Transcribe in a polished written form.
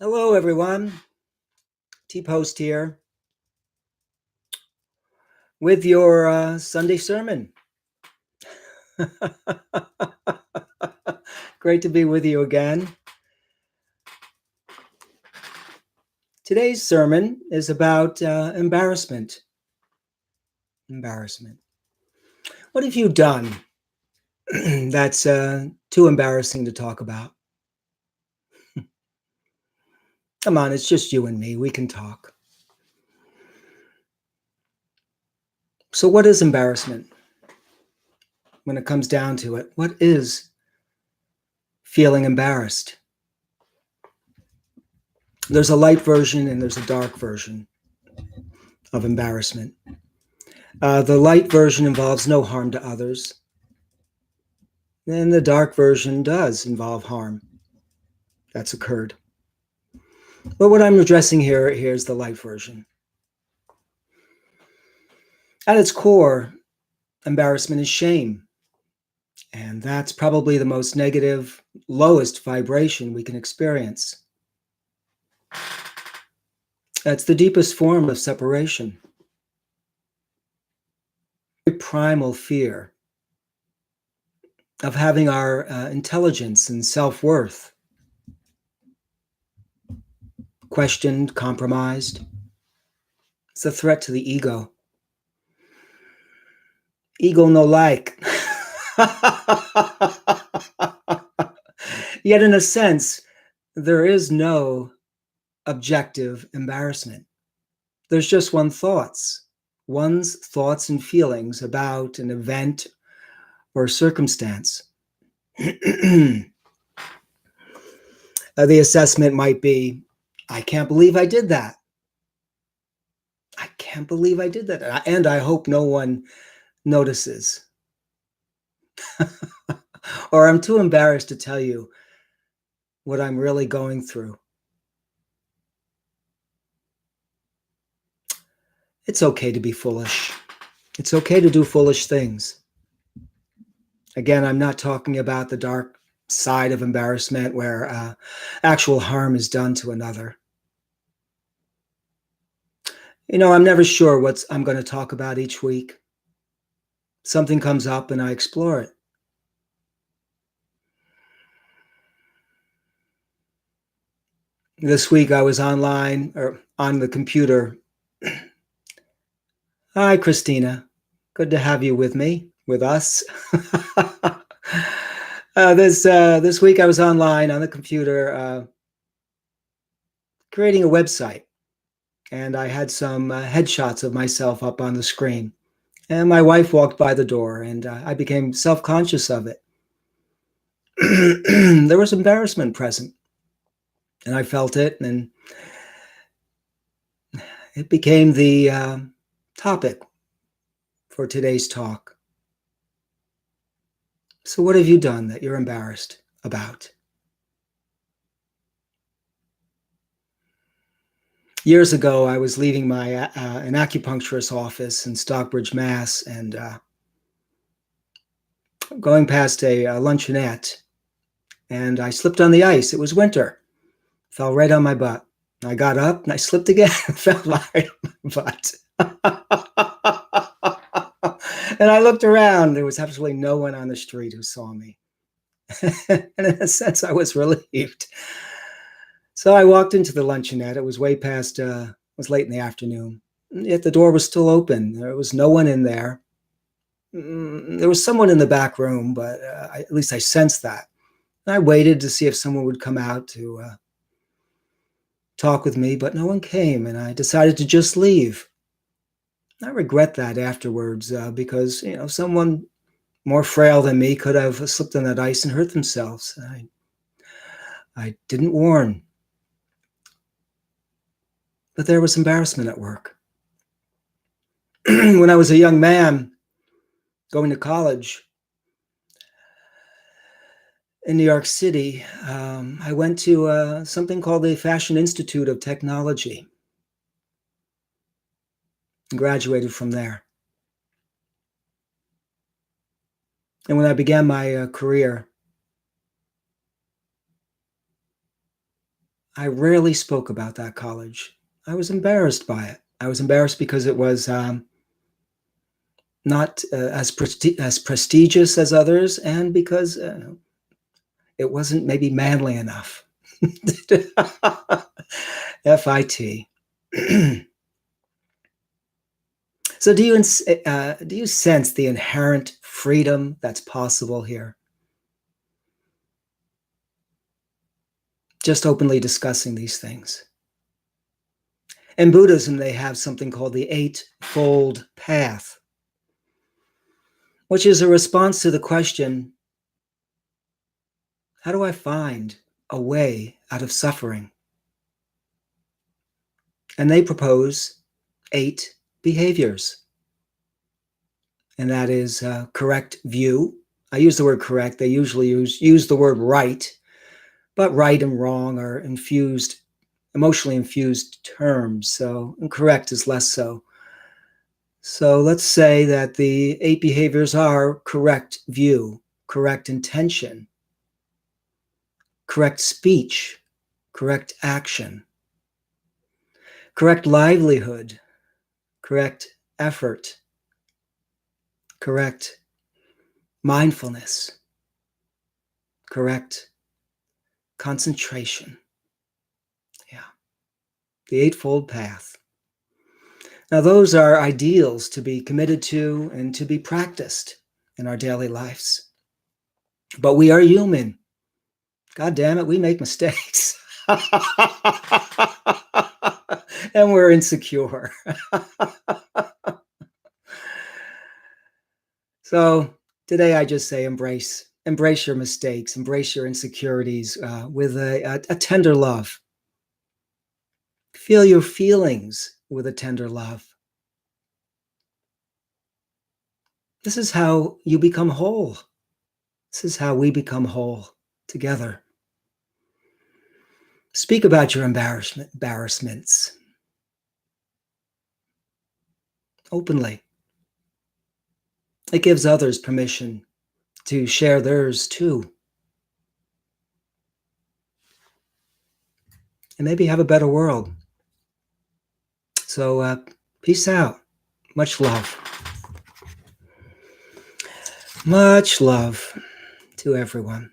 Hello, everyone. T-Post here with your Sunday sermon. Great to be with you again. Today's sermon is about embarrassment. Embarrassment. What have you done that's too embarrassing to talk about? Come on, it's just you and me. We can talk. So what is embarrassment? When it comes down to it, what is feeling embarrassed? There's a light version and there's a dark version of embarrassment. The light version involves no harm to others. And the dark version does involve harm that's occurred. But what I'm addressing here's the light version. At its core, embarrassment is shame. And that's probably the most negative, lowest vibration we can experience. That's the deepest form of separation. Primal fear of having our intelligence and self-worth questioned, compromised. It's a threat to the ego. Ego no like. Yet in a sense, there is no objective embarrassment. There's just one's thoughts and feelings about an event or circumstance. The assessment might be, I can't believe I did that. I can't believe I did that. And I hope no one notices. Or I'm too embarrassed to tell you what I'm really going through. It's okay to be foolish. It's okay to do foolish things. Again, I'm not talking about the dark side of embarrassment where actual harm is done to another. You know, I'm never sure what I'm going to talk about each week. Something comes up and I explore it. This week I was online or on the computer. Hi, Christina. Good to have you with me, with us. This week I was online on the computer creating a website. And I had some headshots of myself up on the screen. And my wife walked by the door and I became self-conscious of it. There was embarrassment present. And I felt it, and it became the topic for today's talk. So what have you done that you're embarrassed about? Years ago, I was leaving an acupuncturist office in Stockbridge, Mass, and going past a luncheonette, and I slipped on the ice. It was winter. Fell right on my butt. I got up and I slipped again and fell right on my butt. And I looked around. There was absolutely no one on the street who saw me. And in a sense, I was relieved. So I walked into the luncheonette. It was way past, it was late in the afternoon. Yet the door was still open. There was no one in there. There was someone in the back room, but at least I sensed that. And I waited to see if someone would come out to talk with me, but no one came, and I decided to just leave. I regret that afterwards because, you know, someone more frail than me could have slipped on that ice and hurt themselves. I didn't warn. But there was embarrassment at work. When I was a young man going to college in New York City, I went to something called the Fashion Institute of Technology and graduated from there. And when I began my career, I rarely spoke about that college. I was embarrassed by it. I was embarrassed because it was not as prestigious as others, and because it wasn't maybe manly enough. FIT. So do you sense the inherent freedom that's possible here? Just openly discussing these things. In Buddhism, they have something called the Eightfold Path, which is a response to the question, how do I find a way out of suffering? And they propose 8 behaviors. And that is correct view. I use the word correct. They usually use the word right, but right and wrong are emotionally infused terms. So correct is less so. So let's say that the 8 behaviors are correct view, correct intention, correct speech, correct action, correct livelihood, correct effort, correct mindfulness, correct concentration. Yeah, the Eightfold Path. Now, those are ideals to be committed to and to be practiced in our daily lives. But we are human. God damn it, we make mistakes. And we're insecure. So today I just say embrace your mistakes, embrace your insecurities with a tender love. Feel your feelings with a tender love. This is how you become whole. This is how we become whole together. Speak about your embarrassments openly. It gives others permission to share theirs too. And maybe have a better world. So peace out. Much love. Much love to everyone.